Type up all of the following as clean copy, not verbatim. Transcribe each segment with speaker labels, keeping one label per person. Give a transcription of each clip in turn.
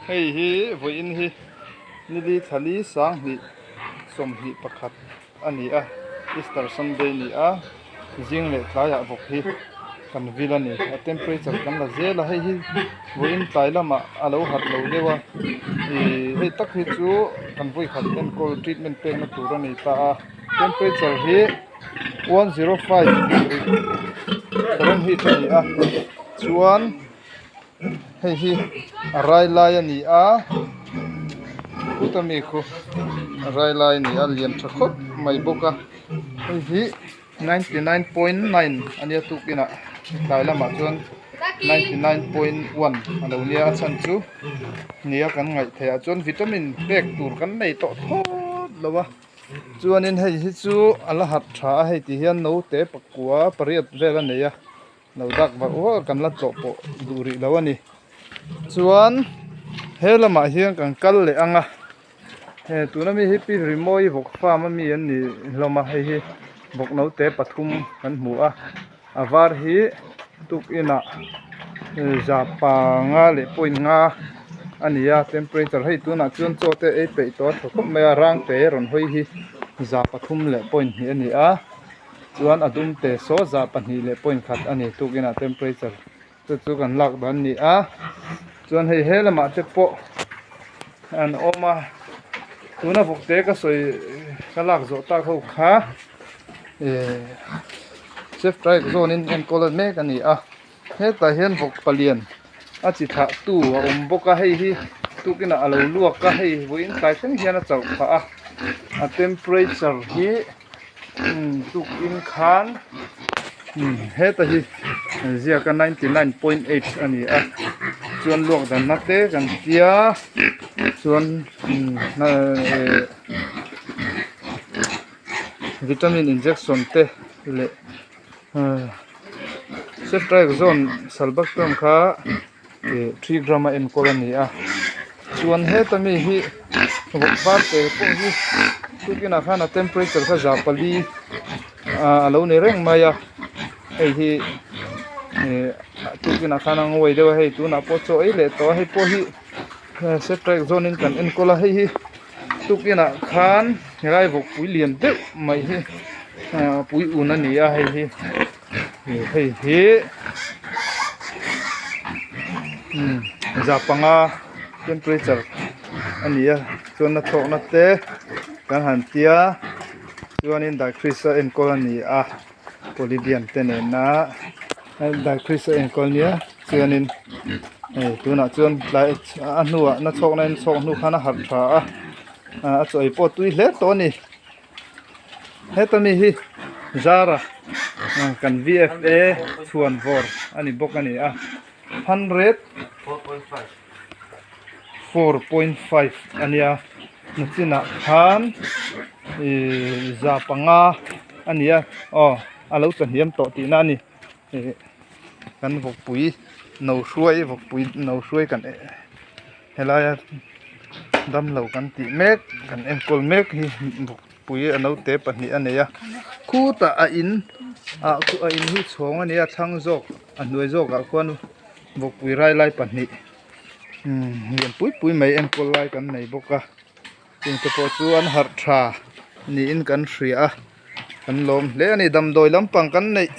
Speaker 1: hei hi voin hi nili thali sang hi som hi pakhat ani a Easter Sunday ni a jing le tlaya vok hi kan vila ni a temperature kan la zela hei hi voin tlai lama alo hat lo lewa hei tak hi chu kan voi khat en cold treatment pek na tur ani ta a temperature hi 105 degree ron hi thani a chuan hei hi arai lai ani a utami khu arai lai ni a lian thakop mai boka hei hi 99.9 ania tukina lai lama chuan 99.1 alo nia chan chu nia kan ngai thea chuan vitamin pek tur kan nei to thot lowa chuanin hei hi chu ala hat tha hei ti hian no te pakua pariat vela neya no dak ba o kan la tlo po duri lawani chuan helama hian kan kal le anga he tunami hi pi rimoi vok farm mi an ni hloma hei hi vok no te pathum kan hmu a avar hi tuk ina zapa nga le point nga ania temperature hei tuna chuan chote ei pe to thokop me rang te ron hoi hi za pathum le point hi ani a chuan adum te so za pahni le point khat ani tukina temperature chu kan lak dan ni a chuan hei helama te po an oma tuna vok te ka soi kalak zo ta kho kha chef try zone in en color me kan ni a heta hian vok palian a chi tha tu a boka hei hi tukina alo luak ka hei voin tai teng hian a chau kha a temperature hi tuk in khan heta hi zia ka 99.8 ani a chuan luak dan na te kan tia chuan vitamin injection te le chef try zone salbaktam kha 3 gram en colony a chuan heta mi hi vok var te po hi tukina khana temperature kha ja pali alo ne reng maya hei hi tukina khana ngoi dewa hei tuna po cho ei le to hei po hi chef try zone in kan en kola hei hi tukina khan rai vok pui lian de mai hi pui una ni a hei hi zapanga temperature ania chuan na thok na te kan han tia chuanin dicrease en colony a polybian te ne na dicrease en colony chuanin tuna chuan lai anuwa na thok na en thok nu khana har tha a choi po tui hle to ni hetami hi zara kan VFA chuan vor ani bok ani a 100 4.5 ania nuchina khan zapanga ania alo chan hiam to ti na ni kan vok pui no hruai kan helaya dam lo kan ti mek kan enkol mek hi vok pui ano te pahni aneya khu ta a in hi chhong ania thang jok a hnuai jok a khuan vok pui rai lai pahni lian pui mai enkol lai kan nei boka tin te po chu an har tha ni in kan hria kan lom le ani dam doi lampang kan nei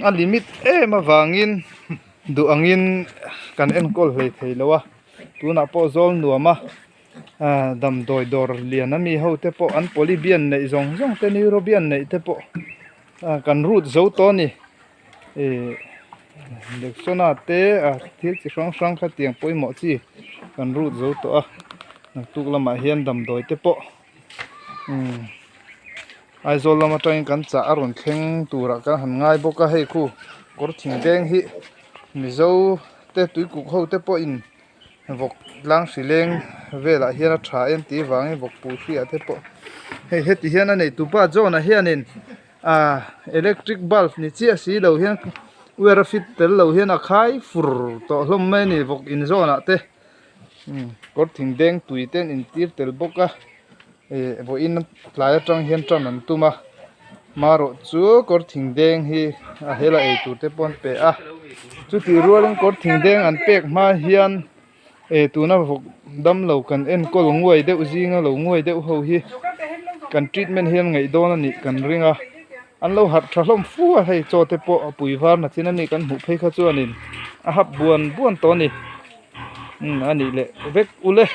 Speaker 1: a limit ma wangin du angin kan enkol hlei thei lowa tuna po zol nuama dam doi dor lian ami ho te po an polybian nei zong te neurobian nei te po kan root zo to ni leksona te thil chi hrang kha tiang poimo chi kan root zo to a tuk lama hian dam doi te po aizol lama tang kan cha aron thleng tura kan han ngai boka hei khu kor thing deng hi mizo te tuikuk ho te po in vok lang hrileng vela hian a tha en ti wangi vok pu hria te po hei heti hian a nei tupa zona hianin electric bulb ni chi a si lo hian wera fit tel lo hian a khai fur to hlom mai ni vok in zona te kor thing deng tui ten in tir tel boka vo in tlai atang hian tran an tuma maro chu kor thing deng hi a hela ei tur te pon pe a chu ti rualin kor thing deng an pek ma hian tuna vok dam lo kan en kol nguai deuh zinga lo nguai deuh ho hi kan treatment hian ngei don ani kan ringa an lo hat thahlom fu a hei chote po apui var na chin ani kan hmu phei kha chuanin a hap buan buan to ni ani le vek ule